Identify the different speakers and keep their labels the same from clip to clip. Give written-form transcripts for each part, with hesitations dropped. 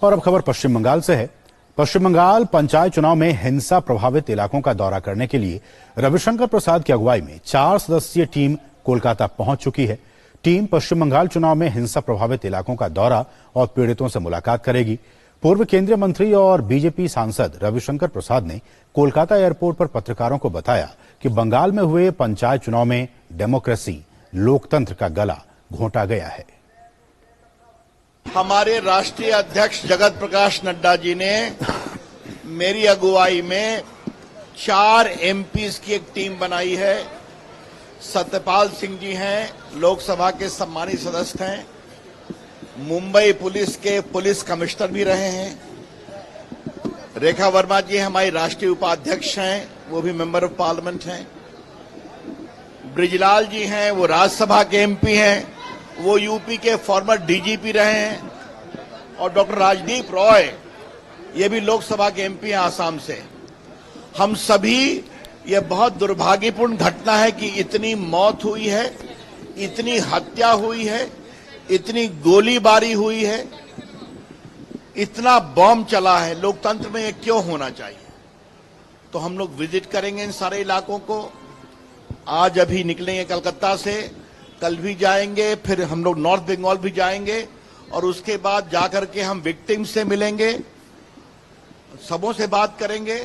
Speaker 1: और अब खबर पश्चिम बंगाल से है। पश्चिम बंगाल पंचायत चुनाव में हिंसा प्रभावित इलाकों का दौरा करने के लिए रविशंकर प्रसाद की अगुवाई में 4 सदस्यीय टीम कोलकाता पहुंच चुकी है। टीम पश्चिम बंगाल चुनाव में हिंसा प्रभावित इलाकों का दौरा और पीड़ितों से मुलाकात करेगी। पूर्व केंद्रीय मंत्री और बीजेपी सांसद रविशंकर प्रसाद ने कोलकाता एयरपोर्ट पर पत्रकारों को बताया कि बंगाल में हुए पंचायत चुनाव में डेमोक्रेसी, लोकतंत्र का गला घोंटा गया है।
Speaker 2: हमारे राष्ट्रीय अध्यक्ष जगत प्रकाश नड्डा जी ने मेरी अगुवाई में 4 एमपीज की एक टीम बनाई है। सत्यपाल सिंह जी हैं, लोकसभा के सम्मानित सदस्य हैं, मुंबई पुलिस के पुलिस कमिश्नर भी रहे हैं। रेखा वर्मा जी हमारी राष्ट्रीय उपाध्यक्ष हैं, वो भी मेंबर ऑफ पार्लियामेंट हैं। ब्रिजलाल जी हैं, वो राज्यसभा के एमपी हैं, वो यूपी के फॉर्मर डीजीपी रहे हैं। और डॉक्टर राजदीप रॉय, ये भी लोकसभा के एमपी हैं आसाम से। हम सभी, ये बहुत दुर्भाग्यपूर्ण घटना है कि इतनी मौत हुई है, इतनी हत्या हुई है, इतनी गोलीबारी हुई है, इतना बॉम्ब चला है। लोकतंत्र में ये क्यों होना चाहिए? तो हम लोग विजिट करेंगे इन सारे इलाकों को। आज अभी निकलेंगे कलकत्ता से, कल भी जाएंगे, फिर हम लोग नॉर्थ बंगाल भी जाएंगे और उसके बाद जाकर के हम विक्टिम से मिलेंगे, सबों से बात करेंगे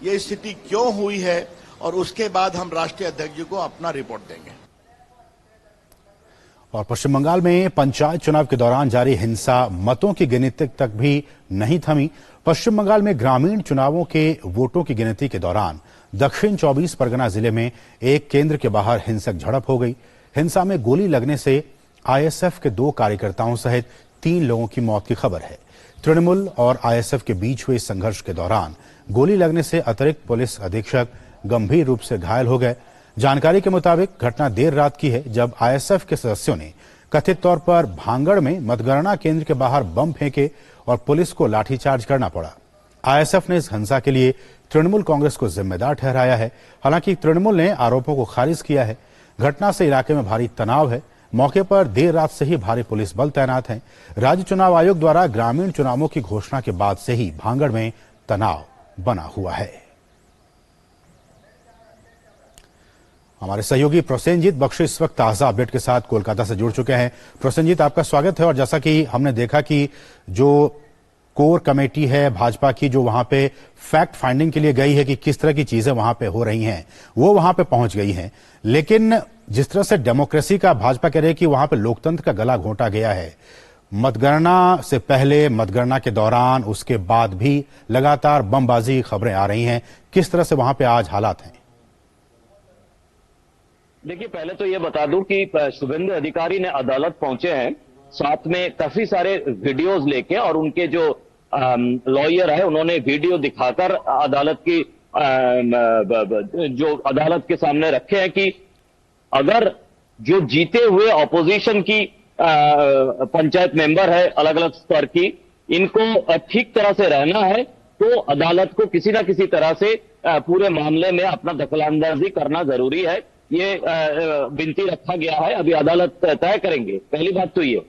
Speaker 2: ये स्थिति क्यों हुई है, और उसके बाद हम राष्ट्रीय अध्यक्ष जी को अपना रिपोर्ट देंगे।
Speaker 1: और पश्चिम बंगाल में पंचायत चुनाव के दौरान जारी हिंसा मतों की गिनती तक भी नहीं थमी। पश्चिम बंगाल में ग्रामीण चुनावों के वोटों की गिनती के दौरान दक्षिण 24 परगना जिले में एक केंद्र के बाहर हिंसक झड़प हो गई। हिंसा में गोली लगने से आईएसएफ के 2 कार्यकर्ताओं सहित 3 लोगों की मौत की खबर है। तृणमूल और आईएसएफ के बीच हुए संघर्ष के दौरान गोली लगने से अतिरिक्त पुलिस अधीक्षक गंभीर रूप से घायल हो गए। जानकारी के मुताबिक घटना देर रात की है, जब आईएसएफ के सदस्यों ने कथित तौर पर भांगड़ में मतगणना केंद्र के बाहर बम फेंके और पुलिस को लाठीचार्ज करना पड़ा। आईएसएफ ने इस हिंसा के लिए तृणमूल कांग्रेस को जिम्मेदार ठहराया है। हालांकि तृणमूल ने आरोपों को खारिज किया है। घटना से इलाके में भारी तनाव है। मौके पर देर रात से ही भारी पुलिस बल तैनात है। राज्य चुनाव आयोग द्वारा ग्रामीण चुनावों की घोषणा के बाद से ही भांगड़ में तनाव बना हुआ है। हमारे सहयोगी प्रोसेनजीत बख्शी इस वक्त ताजा अपडेट के साथ कोलकाता से जुड़ चुके हैं। प्रोसेनजीत, आपका स्वागत है। और जैसा कि हमने देखा कि जो कोर कमेटी है भाजपा की, जो वहां पे फैक्ट फाइंडिंग के लिए गई है कि किस तरह की चीजें वहां पे हो रही हैं, वो वहां पे पहुंच गई हैं। लेकिन जिस तरह से डेमोक्रेसी का भाजपा कह रही है कि वहां पे लोकतंत्र का गला घोंटा गया है, मतगणना से पहले, मतगणना के दौरान, उसके बाद भी लगातार बमबाजी खबरें आ रही हैं। किस तरह से वहां पे आज हालात हैं?
Speaker 3: देखिए, पहले तो ये बता दूं कि शुभेंदु अधिकारी ने अदालत पहुंचे हैं, साथ में काफी सारे वीडियोस लेके, और उनके जो लॉयर है उन्होंने वीडियो दिखाकर अदालत की जो अदालत के सामने रखे हैं कि अगर जो जीते हुए ऑपोजिशन की पंचायत मेंबर है अलग अलग स्तर की, इनको ठीक तरह से रहना है तो अदालत को किसी ना किसी तरह से पूरे मामले में अपना दखलंदाजी करना जरूरी है। ये विनती रखा गया है। अभी अदालत तय करेंगे। पहली बात तो ये।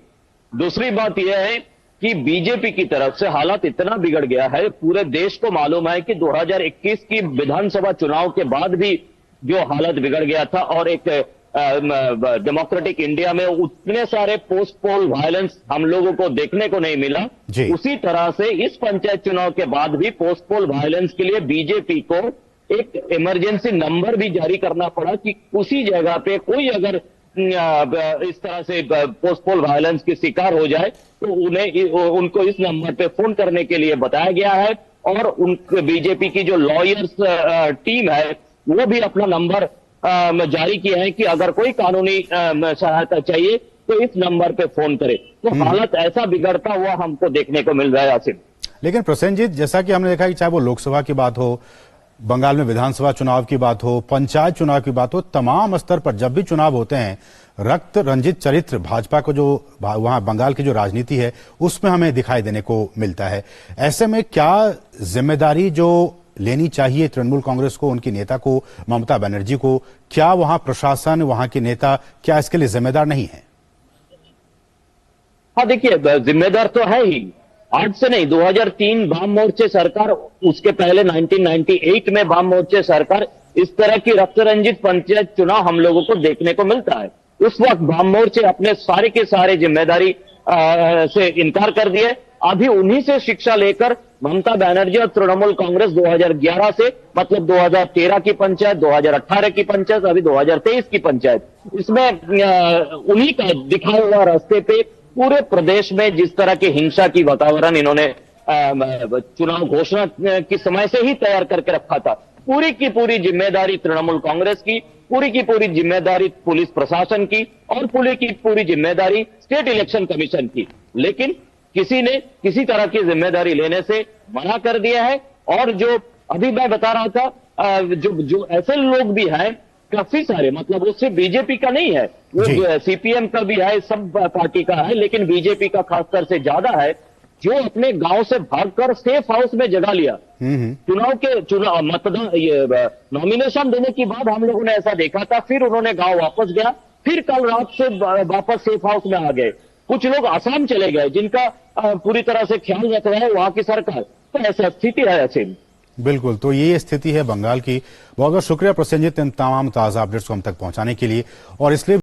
Speaker 3: दूसरी बात यह है कि बीजेपी की तरफ से हालात इतना बिगड़ गया है, पूरे देश को मालूम है कि 2021 की विधानसभा चुनाव के बाद भी जो हालत बिगड़ गया था, और एक डेमोक्रेटिक इंडिया में उतने सारे पोस्ट पोल वायलेंस हम लोगों को देखने को नहीं मिला। उसी तरह से इस पंचायत चुनाव के बाद भी पोस्ट पोल वायलेंस के लिए बीजेपी को एक इमरजेंसी नंबर भी जारी करना पड़ा कि उसी जगह पे कोई अगर इस तरह से पोस्ट पोल वायलेंस की शिकार हो जाए तो उनको इस नंबर पे फोन करने के लिए बताया गया है। और उन बीजेपी की जो लॉयर्स टीम है वो भी अपना नंबर जारी किया है कि अगर कोई कानूनी सहायता चाहिए तो इस नंबर पे फोन करे। तो हालत ऐसा बिगड़ता हुआ हमको देखने को मिल रहा है आसिफ।
Speaker 1: लेकिन प्रोसेनजीत, जैसा कि हमने देखा कि चाहे वो लोकसभा की बात हो, बंगाल में विधानसभा चुनाव की बात हो, पंचायत चुनाव की बात हो, तमाम स्तर पर जब भी चुनाव होते हैं, रक्त रंजित चरित्र भाजपा को जो वहां बंगाल की जो राजनीति है उसमें हमें दिखाई देने को मिलता है। ऐसे में क्या जिम्मेदारी जो लेनी चाहिए तृणमूल कांग्रेस को, उनकी नेता को, ममता बनर्जी को, क्या वहां प्रशासन, वहां के नेता क्या इसके लिए जिम्मेदार नहीं है?
Speaker 3: हाँ, देखिए, जिम्मेदार तो है ही, आज से नहीं, 2003 वाम मोर्चे सरकार, उसके पहले 1998 में वाम मोर्चे सरकार, इस तरह की रक्त रंजित पंचायत चुनाव हम लोगों को देखने को मिलता है। उस वक्त वाम मोर्चे अपने सारे के सारे जिम्मेदारी से इनकार कर दिए। अभी उन्हीं से शिक्षा लेकर ममता बनर्जी और तृणमूल कांग्रेस 2011 से, मतलब 2013 की पंचायत, 2018 की पंचायत, अभी 2023 की पंचायत, इसमें उन्हीं का दिखाया हुआ रास्ते पे पूरे प्रदेश में जिस तरह के हिंसा की वातावरण इन्होंने चुनाव घोषणा के समय से ही तैयार करके रखा था, पूरी की पूरी जिम्मेदारी तृणमूल कांग्रेस की, पूरी की पूरी जिम्मेदारी पुलिस प्रशासन की और पूरी की पूरी जिम्मेदारी स्टेट इलेक्शन कमीशन की। लेकिन किसी ने किसी तरह की जिम्मेदारी लेने से मना कर दिया है। और जो अभी मैं बता रहा था, जो ऐसे लोग भी हैं काफी सारे, मतलब वो सिर्फ बीजेपी का नहीं है, वो सीपीएम का भी है, सब पार्टी का है, लेकिन बीजेपी का खासकर से ज्यादा है, जो अपने गांव से भागकर सेफ हाउस में जगह लिया। चुनाव मतदान, ये नॉमिनेशन देने के बाद हम लोगों ने ऐसा देखा था, फिर उन्होंने गांव वापस गया, फिर कल रात से वापस सेफ हाउस में आ गए। कुछ लोग आसाम चले गए, जिनका पूरी तरह से ख्याल रख रहा है वहां की सरकार। तो ऐसा स्थिति है ऐसे।
Speaker 1: बिल्कुल, तो ये स्थिति है बंगाल की। बहुत बहुत शुक्रिया प्रसेनजीत इन तमाम ताजा अपडेट्स को हम तक पहुंचाने के लिए। और इसलिए